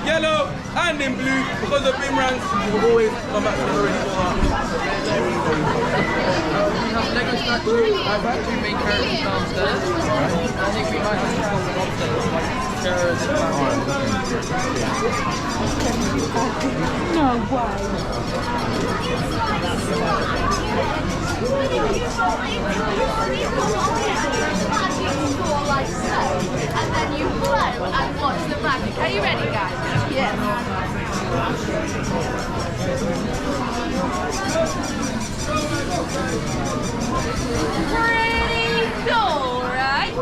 yellow and in blue, because the boomerangs will always come back to the original art. We have Lego statues, two main characters downstairs. I think we might have just one upstairs, like chairs and No way. And then you blow and watch the magic. Are you ready, guys? Yes. Pretty cool, right?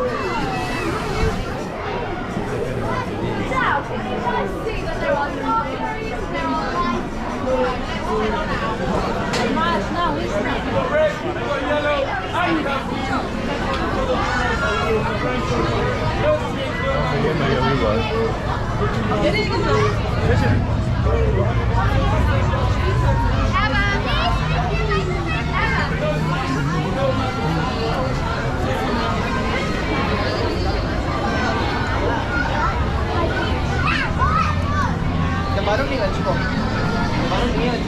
Now, can you guys see that there are strawberries, there are lights, now, isn't it? Red, yellow, and baru nih nggak cukup. Baru nih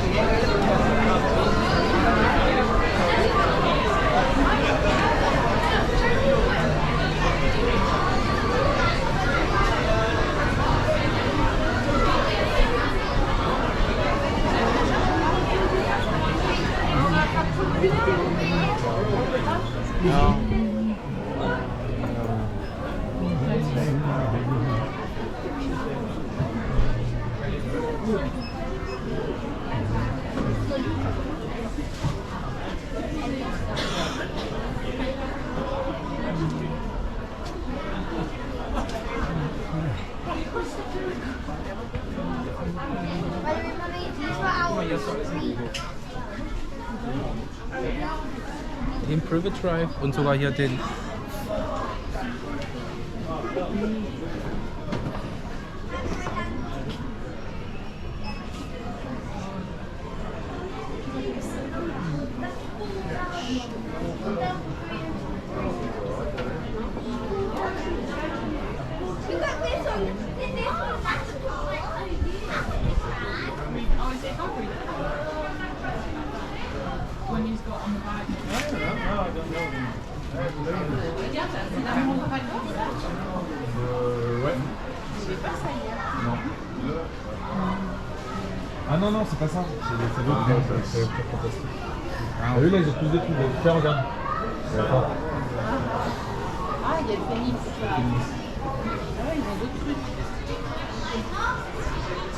den Private Drive und sogar hier den. When he's got on the bike. Ouais. Non. Ah non, non, c'est pas ça. C'est l'autre. C'est fantastique. Ah oui, là, ils ont plus de trucs. Tiens, regarde. Ah, il y a le Phoenix. Ah ouais, ils ont d'autres trucs.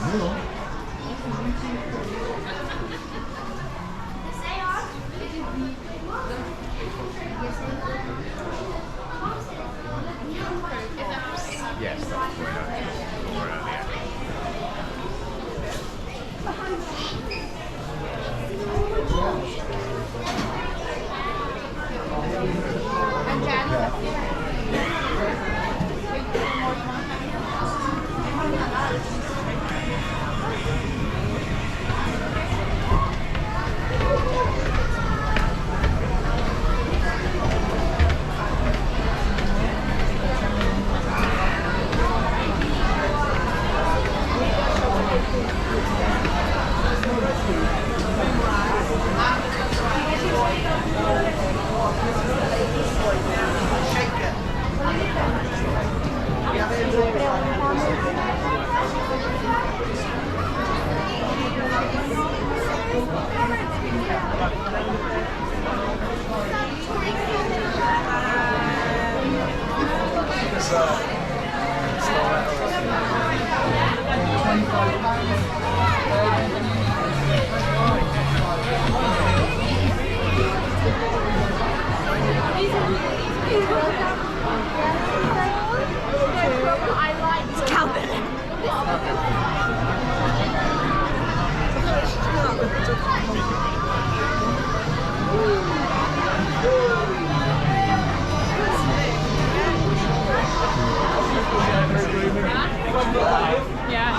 Non, non. Yes, that was more earlier. And Jen? Yeah.